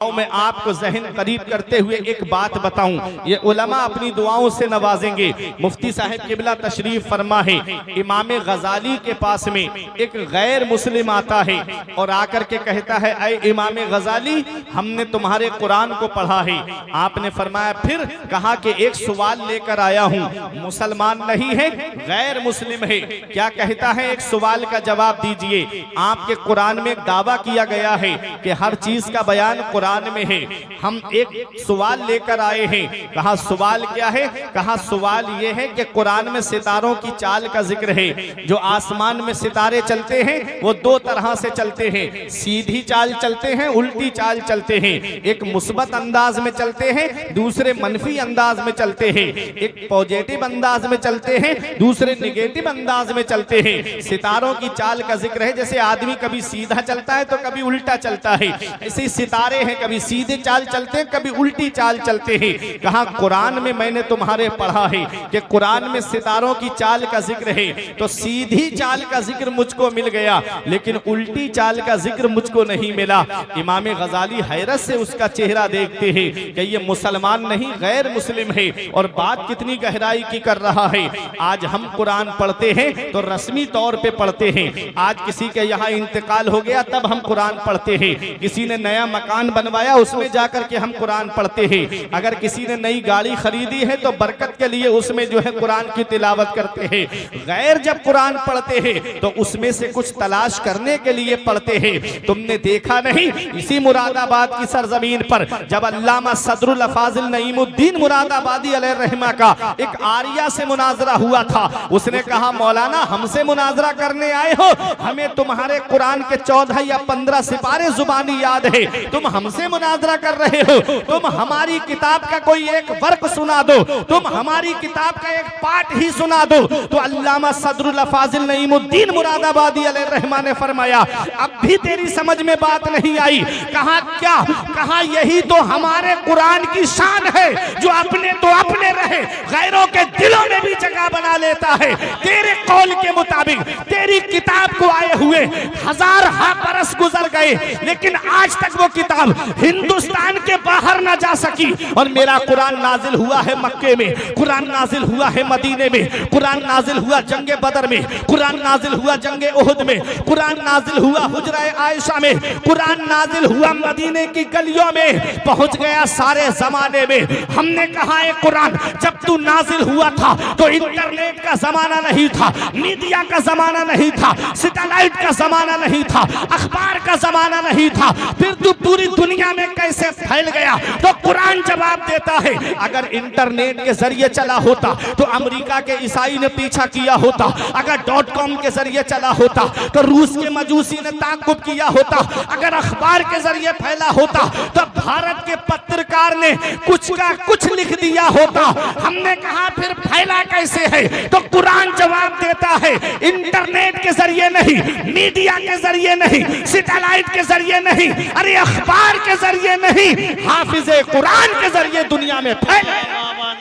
मैं आपको ज़हन करीब करते हुए एक बात बताऊं, ये उलमा अपनी दुआओं से नवाजेंगे। मुफ्ती साहब किबला तशरीफ फरमा है, इमाम गजाली के पास में एक गैर मुस्लिम आता है और आकर के कहता है, ऐ इमाम गजाली, हमने तुम्हारे कुरान को पढ़ा है। आपने फरमाया फिर? कहा कि एक सवाल लेकर आया हूँ, मुसलमान नहीं है, गैर मुस्लिम है। क्या कहता है? एक सवाल का जवाब दीजिए। आपके कुरान में एक दावा किया गया है कि हर चीज का बयान कुरान में है। हम एक सवाल लेकर आए हैं। कहा सवाल क्या है? कहा सवाल ये है कि कुरान में सितारों की चाल का जिक्र है। जो आसमान में सितारे चलते हैं वो दो तरह से चलते हैं, सीधी चाल चलते हैं, उल्टी चाल चलते हैं। एक मुस्बत अंदाज में चलते हैं, दूसरे मनफी अंदाज में चलते हैं। एक पॉजिटिव अंदाज में चलते हैं, दूसरे निगेटिव अंदाज में चलते हैं। सितारों की चाल का जिक्र है। जैसे आदमी कभी सीधा चलता है तो कभी उल्टा चलता है, ऐसे सितारे हैं, कभी सीधे चाल चलते हैं, कभी उल्टी चाल चलते हैं। कहा कुरान में मैंने तुम्हारे पढ़ा है कि कुरान में सितारों की चाल का जिक्र है, तो सीधी चाल का जिक्र मुझको मिल गया, लेकिन उल्टी चाल का जिक्र मुझको नहीं मिला। इमाम गजाली हैरत से उसका चेहरा देखते हैं कि ये मुसलमान नहीं, गैर मुस्लिम है। और बात कितनी गहराई की कर रहा है। आज हम कुरान पढ़ते हैं तो रस्मी तौर पे पढ़ते हैं। आज किसी के यहाँ इंतकाल हो गया तब हम कुरान पढ़ते हैं। किसी ने नया मकान बनवाया, उसमें जाकर के हम कुरान पढ़ते हैं। अगर किसी ने नई गाड़ी खरीदी है तो बरकत के लिए उसमें जो है कुरान की तिलावत करते हैं। गैर जब कुरान पढ़ते हैं तो उसमें से कुछ तलाश करने के लिए पढ़ते हैं। तुमने देखा नहीं, इसी मुरादाबाद की सरजमीन पर जब अल्लामा सदरुल फाजिल नईमुद्दीन मुरादाबादी अलैहिर्रहमा का एक आरिया से मुनाजरा हुआ था। उसने कहा, मौलाना हमसे मुनाजरा करने आए हो, हमें तुम्हारे कुरान के 14 या 15 सिपारे जुबानी याद है, तुम हमसे मुनाजरा कर रहे हो। तुम हमारी किताब का कोई एक वर्क सुना दो, तुम हमारी किताब का एक पाठ ही सुना दो। तो अल्लामा सदरुल फाजिल नईमुद्दीन मुरादाबादी अलैहिर्रहमा ने फरमाया, अब भी तेरी समझ में बात नहीं आई। कहा क्या? कहा यही तो हमारे कुरान की शान है, जो अपने तो अपने रहे, गैरों के दिलों में भी जगह बना लेता है। तेरे कौल के मुताबिक तेरी किताब को आए हुए 1000 बरस गुजर गए, लेकिन आज तक वो किताब हिंदुस्तान के बाहर ना जा सकी। और मेरा कुरान नाजिल हुआ है मक्के में, कुरान नाजिल हुआ है मदीने में, कुरान नाजिल हुआ जंगे बदर में, कुरान नाजिल हुआ जंगे उहुद में, कुरान नाजिल हुआ हुजरा आयशा में, कुरान नाजिल हुआ मदीने की गलियों में, पहुंच गया सारे जमाने में। हमने कहा है कुरान जब तू नाजिल हुआ था तो इंटरनेट का जमाना नहीं था, मीडिया का जमाना नहीं था, सैटेलाइट का जमाना नहीं था, अखबार का जमाना नहीं था, फिर तू पूरी दुनिया में कैसे फैल गया? तो कुरान जवाब देता है, अगर इंटरनेट के जरिए चला होता तो अमेरिका के ईसाई ने पीछा किया होता, अगर .com के जरिए चला होता तो रूस के मजूसी ने ताक़ुब किया होता, अगर अखबार के जरिए फैला होता तो भारत के पत्रकार ने कुछ का कुछ लिख दिया होता। हमने कहा फिर फैला कैसे है? तो कुरान जवाब देता है, इंटरनेट के जरिए नहीं, मीडिया के जरिए नहीं, सैटेलाइट के जरिए नहीं, अरे अखबार के जरिए नहीं, हाफिज़े कुरान के जरिए दुनिया में फैला।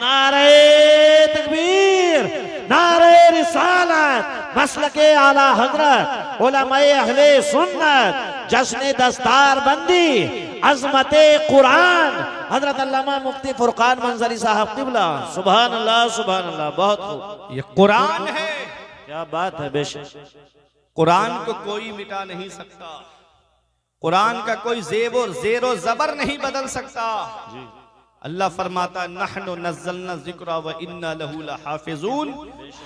नारे तकबीर, नारे रिसालत, मसलके आला हजरत, उलमाए अहले सुन्नत, जश्न दस्तार बंदी, अजमते कुरान, हजरत अल्लामा मुफ्ती फुरकान मंजरी साहब किबला। सुभान अल्लाह, सुभान अल्लाह। बहुत खूब, ये कुरान है, क्या बात है। बेशक कुरान को कोई मिटा नहीं सकता, कुरान का कोई जेरो जबर नहीं बदल सकता। अल्लाह फरमाता, नहनु नज़्ज़लना ज़िक्रा व इन्ना लहू लहाफ़िज़ून,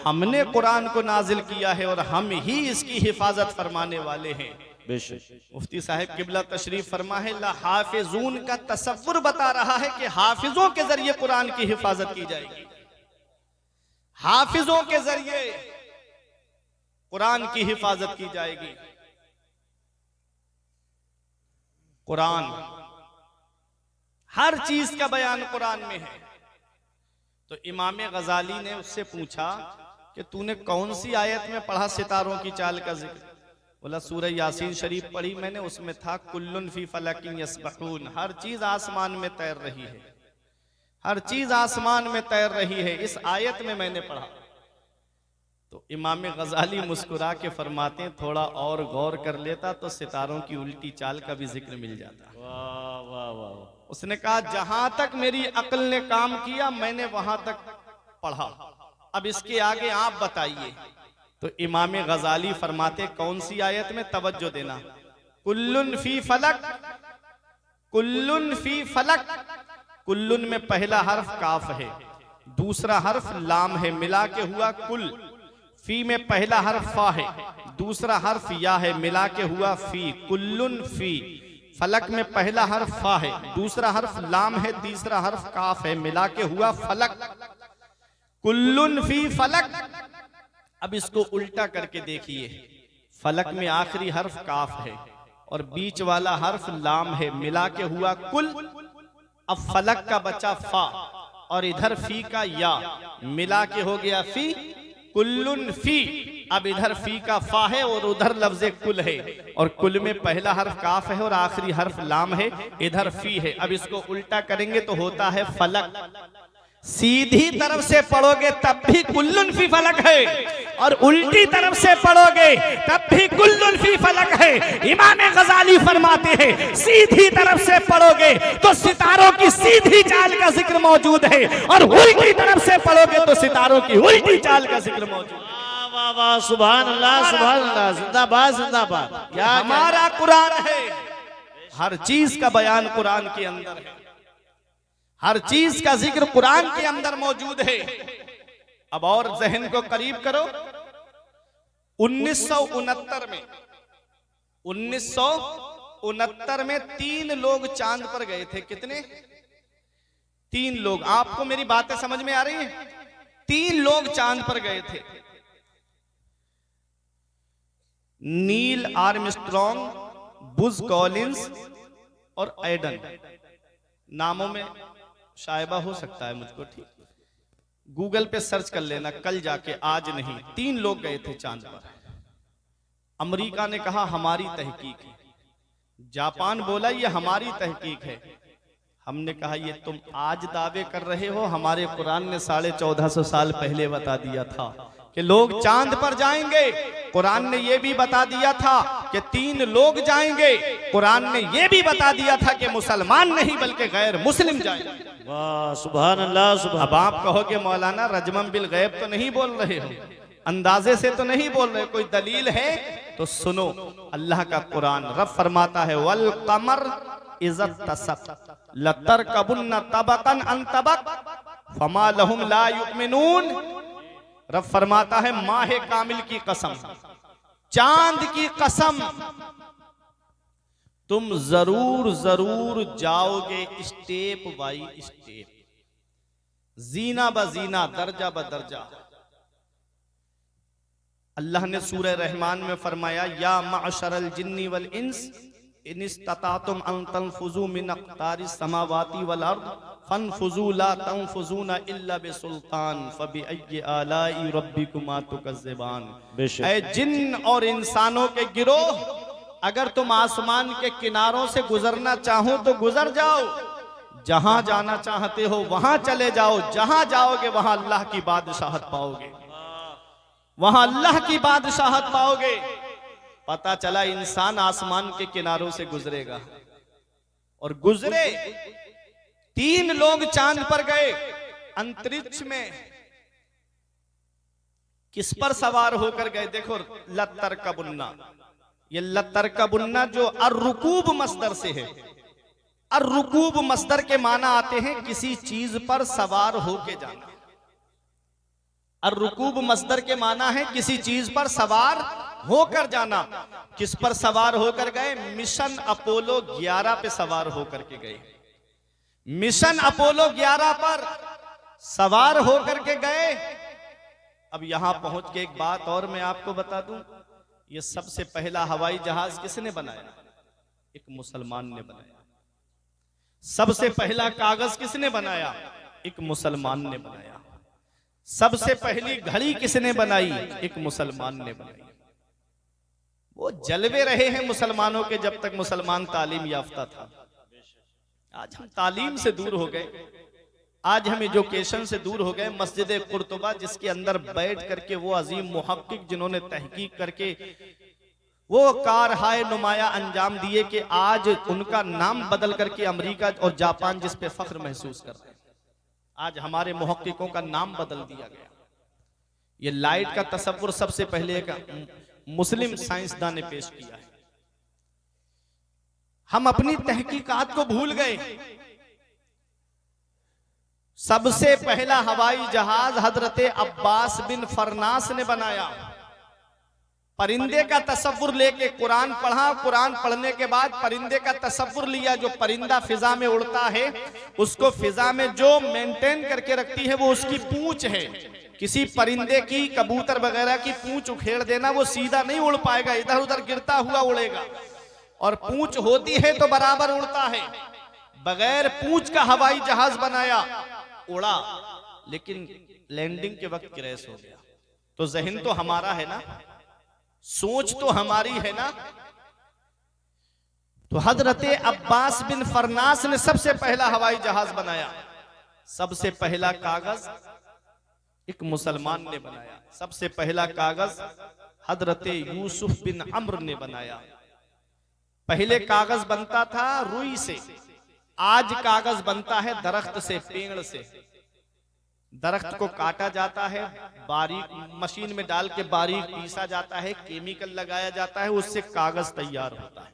हमने कुरान को नाजिल किया है और हम ही इसकी हिफाजत फरमाने वाले हैं। मुफ्ती साहब किबला तशरीफ फरमा है, लहाफ़िज़ून का तसव्वुर बता रहा है कि हाफिजों के जरिए कुरान की हिफाजत की जाएगी, हाफिजों के जरिए कुरान की हिफाजत की जाएगी। कुरान हर चीज का बयान कुरान में है। तो इमाम गजाली ने उससे पूछा कि तूने कौन सी आयत में पढ़ा सितारों की चाल का जिक्र? बोला सूरह यासीन शरीफ पढ़ी मैंने, उसमें था कुल्लुन फी फलकिन यस्बहून, हर चीज आसमान में तैर रही है, हर चीज आसमान में तैर रही है, इस आयत में मैंने पढ़ा। तो इमाम गजाली मुस्कुरा के फरमाते हैं, थोड़ा और गौर कर लेता तो सितारों की उल्टी चाल का भी जिक्र मिल जाता। वाह वाह वाह। उसने कहा जहां तक मेरी अक्ल ने काम किया मैंने वहां तक पढ़ा, अब इसके आगे आप बताइए। तो इमाम गजाली फरमाते कौन सी आयत में, तवज्जो देना, कुल्लुन फी फलक, कुल्लुन फी फलक। कुल्लुन में पहला हर्फ काफ है, दूसरा हर्फ लाम है, मिला के हुआ कुल। फी में पहला हर्फ फा है, दूसरा हर्फ या है, मिला के हुआ फी, कुल्लुन फी। फलक में पहला हर्फ फा है, दूसरा हर्फ लाम है, तीसरा हर्फ काफ है, मिला के हुआ फलक। कुल्लुन फी फलक। अब इसको उल्टा करके देखिए, फलक में आखिरी हर्फ काफ है और बीच वाला हर्फ लाम है, मिला के हुआ कुल। अब फलक का बचा फा और इधर फी का या, मिला के हो गया फी, कुल्लुन फी। अब इधर फी का फा है और उधर लफ्ज़े कुल है, और कुल में पहला हर्फ काफ है और आखिरी हर्फ लाम है, इधर फी है। अब इसको उल्टा करेंगे तो होता है फलक। सीधी तरफ से पढ़ोगे तब भी कुल्लुन फी फलक है, और उल्टी तरफ से पढ़ोगे तब भी कुल्लुन फी फलक है। इमाम गजाली फरमाते हैं सीधी तरफ से पढ़ोगे तो सितारों की सीधी चाल का जिक्र मौजूद है, और उल्टी तरफ से पढ़ोगे तो सितारों की उल्टी चाल का जिक्र मौजूद है। वाह वाह, सुभान अल्लाह, सुभान अल्लाह, जिंदाबाद जिंदाबाद। क्या हमारा कुरान है, हर चीज का बयान कुरान के अंदर है, हर चीज का जिक्र कुरान के अंदर मौजूद है। अब और जहन को करीब करो, 1969 में 1969 में 3 लोग चांद पर गए थे। कितने? 3 लोग। आपको मेरी बातें समझ में आ रही हैं? 3 लोग चांद पर गए थे, नील आर्मस्ट्रॉन्ग, बुज कॉलिंस और एडन। नामों में शायबा हो सकता है मुझको, ठीक, गूगल पे सर्च कर लेना कल जाके, आज नहीं। 3 लोग गए थे चांद पर। अमेरिका ने कहा हमारी तहकीक है, जापान बोला ये हमारी तहकीक है। हमने कहा ये तुम आज दावे कर रहे हो, हमारे कुरान ने 1450 साल पहले बता दिया था कि लोग चांद पर जाएंगे। कुरान ने यह भी बता दिया था कि 3 लोग जाएंगे। कुरान ने यह भी बता दिया था कि मुसलमान नहीं बल्कि गैर मुस्लिम जाएंगे। वाह, सुभान अल्लाह, सुभान। अब आप कहोगे मौलाना रजमन बिल गैब तो नहीं बोल रहे हो, अंदाजे से तो नहीं बोल रहे, कोई दलील है? तो सुनो, अल्लाह का कुरान, रब फरमाता है वल कमर इज़्ज़त तसक लतरकबुन्ना तबकन अन तबक फमा लहुम ला युमिनून। रब फरमाता है माहे कामिल की कसम, चांद की कसम, तुम जरूर जरूर जाओगे स्टेप बाई स्टेप, जीना ब जीना, दर्जा ब दर्जा। अल्लाह ने सूरह रहमान में फरमाया या मअशरल जिन्नी वल इंस इन इस्ततातुम अन तनफुजू मिन अक़तारिस समावाति वल अर्द फनफुजू ला तनफुजूना इल्ला बिसुल्तान फबिअय्यि आलाई रब्बिकुमा तुकज़्ज़िबान। ऐ जिन्न और इंसानों के गिरोह, अगर तुम आसमान के किनारों से गुजरना चाहो तो गुजर जाओ, जहां जाना चाहते हो वहां चले जाओ, जहां जाओगे वहां अल्लाह की बादशाहत पाओगे, वहां अल्लाह की बादशाहत पाओगे। पता चला इंसान आसमान के किनारों से गुजरेगा, और गुजरे। 3 लोग चांद पर गए, अंतरिक्ष में किस पर सवार होकर गए? देखो, लतरकबुन्ना, ये लतरकबुन्ना जो अर्रुकूब मस्दर से है। अर्रुकूब मस्दर के माना आते हैं किसी चीज पर सवार होके जाना। अर्रुकूब मस्दर के माना है किसी चीज पर सवार होकर जाना। किस पर सवार होकर गए? मिशन अपोलो 11 पे सवार होकर के गए। मिशन अपोलो 11 पर सवार होकर के गए। अब यहां पहुंच के एक बात और मैं आपको बता दूं, ये सबसे पहला हवाई जहाज किसने बनाया? एक मुसलमान ने बनाया। सबसे पहला कागज किसने बनाया? एक मुसलमान ने बनाया। सबसे पहली घड़ी किसने बनाई? एक मुसलमान ने बनाई। वो जलवे रहे हैं मुसलमानों के जब तक मुसलमान तालीम याफ्ता था। आज हम तालीम से दूर हो गए, आज हम एजुकेशन से दूर हो गए। मस्जिद कुर्तुबा जिसके अंदर बैठ करके वो अजीम मुहक्किक जिन्होंने तहकीक करके वो कारहाय नुमाया अंजाम दिए कि आज उनका नाम बदल करके अमेरिका और जापान जिस पे फख्र महसूस कर रहे हैं, आज हमारे मुहक्किकों का नाम बदल दिया गया। ये लाइट का तसव्वुर सबसे पहले एक मुस्लिम साइंसदान ने पेश किया है। हम अपनी तहकीकात को भूल गए। सबसे पहला हवाई जहाज हजरत अब्बास बिन फरनास ने बनाया। परिंदे का तसव्वुर लेके कुरान पढ़ा, कुरान पढ़ने के बाद परिंदे का तसव्वुर लिया। जो परिंदा फिजा में उड़ता है उसको फिजा में जो मेंटेन करके रखती है वो उसकी पूंछ है। किसी परिंदे की, कबूतर वगैरह की पूंछ उखेड़ देना, वो सीधा नहीं उड़ पाएगा, इधर उधर गिरता हुआ उड़ेगा। और पूंछ होती है तो बराबर उड़ता है। बगैर पूंछ का हवाई जहाज बनाया, उड़ा, लेकिन लैंडिंग के वक्त क्रैश हो गया। तो जहन तो हमारा है ना, सोच तो हमारी है ना। तो हजरत अब्बास बिन फरनास ने सबसे पहला हवाई जहाज बनाया। सबसे पहला कागज एक मुसलमान ने बनाया। सबसे पहला कागज हजरत यूसुफ बिन अम्र ने बनाया। पहले कागज बनता था रुई से, आज कागज बनता है दरख्त से, पेड़ से। दरख्त को काटा जाता है, बारीक मशीन में डाल के बारीक पीसा जाता है, केमिकल लगाया जाता है, उससे कागज तैयार होता है।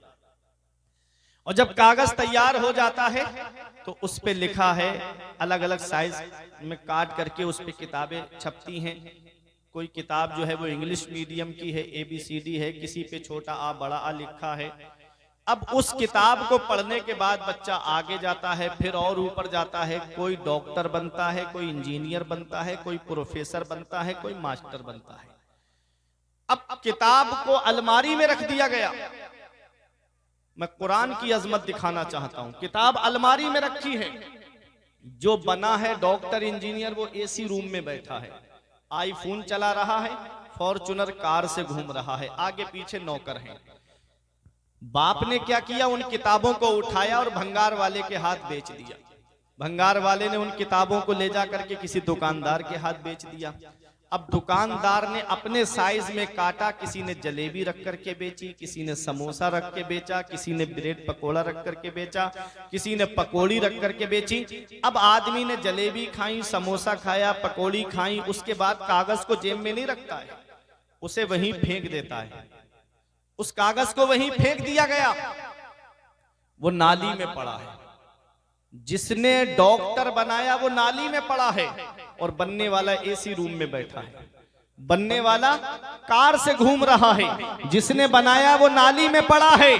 और जब कागज तैयार हो जाता है तो उस पे लिखा है, अलग अलग साइज में काट करके उस पे किताबें छपती हैं। कोई किताब जो है वो इंग्लिश मीडियम की है, ABCD है, किसी पे छोटा आ बड़ा आ लिखा है। अब उस किताब को पढ़ने के बाद बच्चा आगे जाता है, फिर और ऊपर जाता है। कोई डॉक्टर बनता है, कोई इंजीनियर बनता है, कोई प्रोफेसर बनता है, कोई मास्टर बनता है। अब किताब को अलमारी में रख दिया गया। मैं कुरान की अजमत दिखाना चाहता हूं। किताब अलमारी में रखी है। जो बना है डॉक्टर इंजीनियर वो AC रूम में बैठा है, आईफोन चला रहा है, फॉर्च्यूनर कार से घूम रहा है, आगे पीछे नौकर हैं। बाप ने क्या किया, उन किताबों को उठाया और भंगार वाले के हाथ बेच दिया। भंगार वाले ने उन किताबों को ले जा करके किसी दुकानदार के हाथ बेच दिया। अब दुकानदार ने अपने साइज में काटा, किसी ने जलेबी रख करके बेची, किसी ने समोसा रख के बेचा, किसी ने ब्रेड पकोड़ा रख करके बेचा, किसी ने पकोड़ी रख करके बेची। अब आदमी ने जलेबी खाई, समोसा खाया, पकोड़ी खाई, उसके बाद कागज को जेब में नहीं रखता है, उसे वहीं फेंक देता है। उस कागज को वहीं फेंक दिया गया, वो नाली में पड़ा है। जिसने डॉक्टर बनाया वो नाली में पड़ा है और बनने वाला AC रूम में बैठा है। बनने वाला कार से घूम रहा है, जिसने बनाया वो नाली में पड़ा है।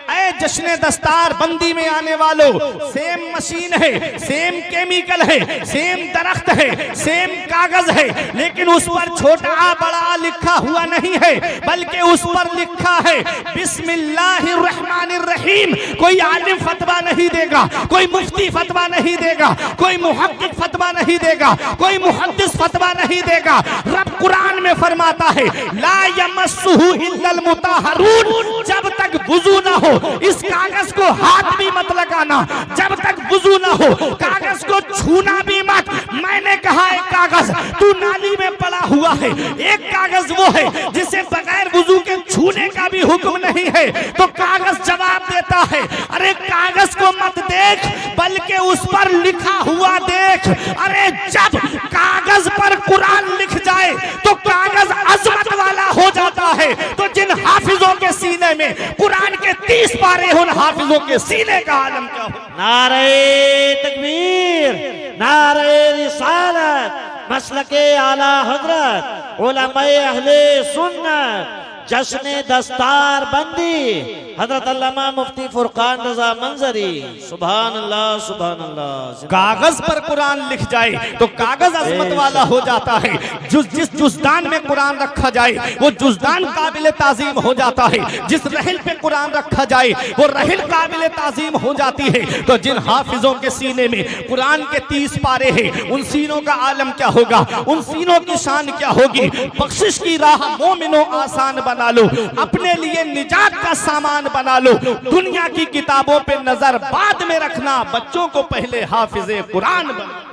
ऐ जश्न दस्तार बंदी में आने वालों, सेम मशीन है, सेम केमिकल है, सेम दरख्त है, सेम कागज है, लेकिन उस पर छोटा बड़ा लिखा हुआ नहीं है, बल्कि उस पर लिखा है बिस्मिल्लाहिर्रहमानिर्रहीम। कोई आलिम फतवा नहीं देगा, कोई मुफ्ती फतवा नहीं देगा, कोई मुहक्किक फतवा नहीं देगा, कोई मुहद्दिस फतवा नहीं देगा। रब कुरान में फरमाता है ला यमस्सुहु इल्लल मुताहरून। जब तक वुजू ना हो इस कागज को हाथ भी मत लगाना, जब तक वुजू ना हो कागज को छूना भी मत। मैंने कहा एक कागज तू नाली में पड़ा हुआ है, एक कागज वो है जिसे बगैर वुजू के छूने का भी हुक्म नहीं है। तो कागज जवाब देता है अरे कागज को मत देख, बल्कि उस पर लिखा हुआ देख। अरे जब कागज पर कुरान लिख जाए तो कागज अजमत वाला हो जाता है। तो जिन हाफिजों के सीने में कुरान के 30 पारे उन हाफिजों के सीने का आलम क्या हो। नारे तकबीर, नारे रिसालत, मसलके आला हजरत, उलमाए अहले सुन्नत, जश्न दस्तार बंदी हजरत अल्लामा मुफ्ती फुरकान रजा मंजरी। सुभान अल्लाह, सुभान अल्लाह। कागज पर कुरान लिख जाए तो कागज अजमत वाला हो जाता है। जिस जुज़दान में कुरान रखा जाए वो जुज़दान काबिल ताज़ीम हो जाता है। जिस रहल पे कुरान रखा जाए वो रहल काबिल ताज़ीम हो जाती है। तो जिन हाफिजों के सीने में कुरान के 30 पारे हैं उन सीनों का आलम क्या होगा, उन सीनों की शान क्या होगी। बख्शिश की राह मोमिनो आसान बना लो, अपने लिए निजात का सामान बना लो। दुनिया की किताबों पे नजर बाद में रखना, बच्चों को पहले हाफिजे कुरान बना,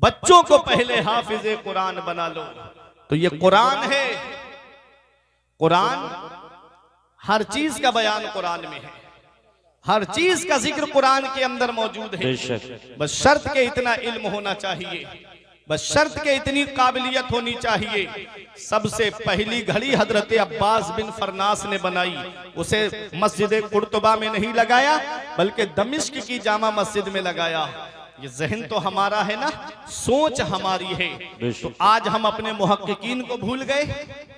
बच्चों को पहले हाफिजे कुरान बना लो। तो ये कुरान है, कुरान, हर चीज का बयान कुरान में है, हर चीज का जिक्र कुरान के अंदर मौजूद है। बस शर्त के इतना इल्म होना चाहिए, बस शर्त के इतनी काबिलियत होनी चाहिए। सबसे पहली घड़ी हजरत अब्बास बिन फरनास ने बनाई, उसे मस्जिद कुर्तुबा में नहीं लगाया बल्कि दमिश्क की जामा मस्जिद में लगाया। ये जहन तो हमारा है ना, सोच हमारी है। तो आज हम अपने मुहक्किकीन को भूल गए।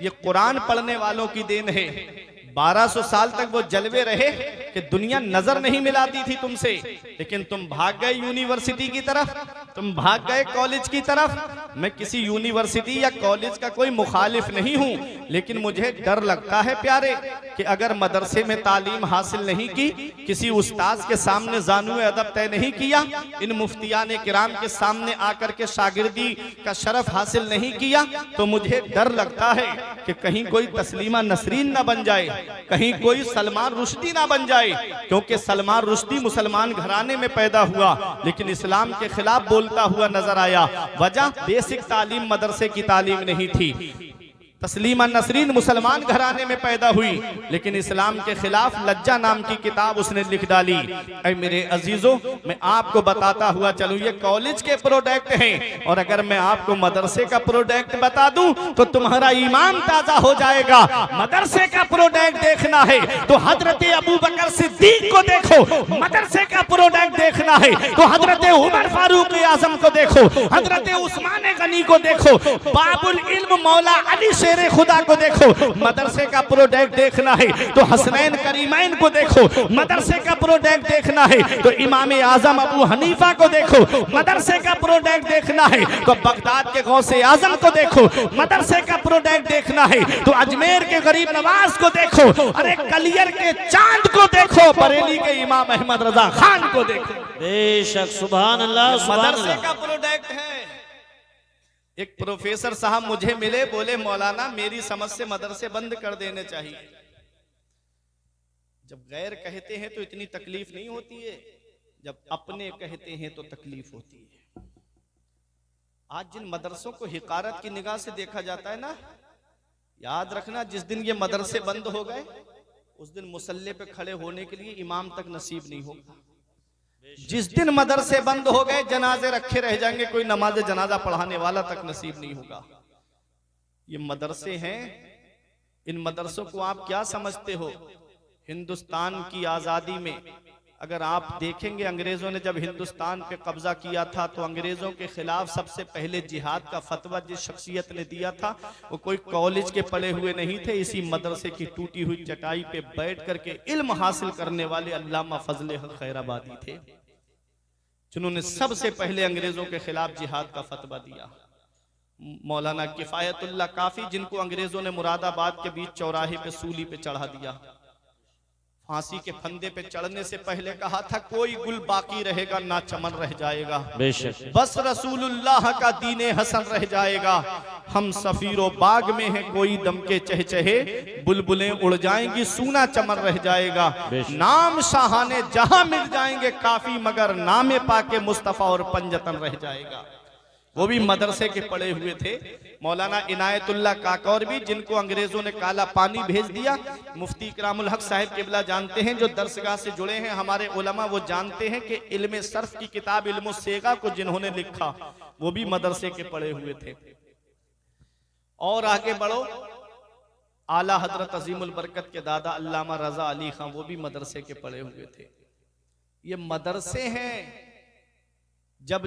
ये कुरान पढ़ने वालों की देन है। 1200 साल तक वो जलवे रहे कि दुनिया नजर नहीं मिलाती थी तुमसे, लेकिन तुम भाग गए यूनिवर्सिटी की तरफ, तुम भाग गए कॉलेज की तरफ। मैं किसी यूनिवर्सिटी या कॉलेज का कोई मुखालिफ नहीं हूं, लेकिन मुझे डर लगता है प्यारे कि अगर मदरसे में तालीम हासिल नहीं की, किसी उस्ताद के सामने जानू अदब तय नहीं किया, इन मुफ्तियान किराम के सामने आकर के शागिर्दी का शरफ हासिल नहीं किया, तो मुझे डर लगता है कि कहीं कोई तस्लीमा नसरीन न बन जाए, कहीं कोई सलमान रुश्दी ना बन जाए। क्योंकि सलमान रुश्दी मुसलमान घराने में पैदा हुआ, लेकिन इस्लाम के खिलाफ बोलता हुआ नजर आया। वजह बेसिक तालीम मदरसे की तालीम नहीं थी। तस्लीमा नसरीन मुसलमान घराने में पैदा हुई, लेकिन इस्लाम के खिलाफ लज्जा नाम की किताब उसने लिख डाली। ऐ मेरे अजीजों, मैं आपको बताता हुआ चलूं, ये कॉलेज के प्रोडक्ट हैं, और अगर मैं आपको मदरसे का प्रोडक्ट बता दूं तो तुम्हारा ईमान ताजा हो जाएगा। मदरसे का प्रोडक्ट देखना है तो हजरत अबू बकर सिद्दीक को देखो, मदरसे का प्रोडक्ट देखना है तो हजरत उमर फारूक आजम को देखो, हजरत उस्मान गनी को देखो, बाबुल इल्म मौला अली शेरे खुदा को देखो। मदरसे का प्रोडक्ट देखना है तो हसनैन करीमैन को देखो, मदरसे का प्रोडक्ट देखना है तो इमाम आजम अबू हनीफा को देखो, मदरसे का प्रोडक्ट देखना है तो बगदाद के गौसे आजम को देखो, मदरसे का प्रोडक्ट देखना है तो अजमेर के गरीब नवाज को देखो, अरे कलियर के चांद को देखो, बरेली के इमाम अहमद रजा खान को देखो। बेशक, सुभान अल्लाह, सुभान मदरसे अल्लाह। का प्रोडक्ट है। एक प्रोफेसर साहब मुझे मिले, बोले मौलाना मेरी समझ से मदरसे बंद कर देने चाहिए। जब गैर कहते हैं तो इतनी तकलीफ नहीं होती है, जब अपने कहते हैं तो तकलीफ होती है। आज जिन मदरसों को हिकारत की निगाह से देखा जाता है ना, याद रखना जिस दिन ये मदरसे बंद हो गए उस दिन मुसल्ले पे खड़े होने के लिए इमाम तक नसीब नहीं होगा। जिस दिन मदरसे बंद हो गए जनाजे रखे रह जाएंगे, कोई नमाज जनाजा पढ़ाने वाला तक नसीब नहीं होगा। ये मदरसे हैं, इन मदरसों को आप क्या समझते हो? हिंदुस्तान की आजादी में अगर आप देखेंगे, अंग्रेजों ने जब हिंदुस्तान पे कब्जा किया था तो अंग्रेजों के खिलाफ सबसे पहले जिहाद का फतवा जिस शख्सियत ने दिया था वो कोई कॉलेज के पढ़े हुए नहीं थे, इसी मदरसे की टूटी हुई चटाई पे बैठ करके इल्म हासिल करने वाले अल्लामा फजले हक खैराबादी थे, जिन्होंने सबसे पहले अंग्रेजों के खिलाफ जिहाद का फतवा दिया। मौलाना किफायतुल्लाह काफी, जिनको अंग्रेजों ने मुरादाबाद के बीच चौराहे पे सूली पे चढ़ा दिया, फांसी के फंदे पे चढ़ने से पहले कहा था कोई गुल बाकी रहेगा ना चमन रह जाएगा, बस रसूलुल्लाह का दीने हसन रह जाएगा। हम सफीरो बाग में है कोई दम के चहचहे, बुलबुलें उड़ जाएंगी सूना चमन रह जाएगा। नाम शाहाने जहां मिल जाएंगे काफी, मगर नामे पाके मुस्तफा और पंजतन रह जाएगा। वो भी मदरसे के पढ़े हुए थे। मौलाना इनायतुल्लाह काकौरवी, जिनको अंग्रेजों ने काला पानी भेज दिया, मुफ्ती इकरामुल हक साहिब किबला जानते हैं, जो दरसगाह से जुड़े हैं हमारे उलमा, वो जानते हैं कि इल्म सर्फ की किताब इल्म सेगा को जिन्होंने लिखा वो भी मदरसे के पढ़े हुए थे। और आगे बढ़ो, आला हजरत अजीमुल बरकत के दादा अल्लामा रजा अली खां, वो भी मदरसे के पढ़े हुए थे। ये मदरसे हैं, जब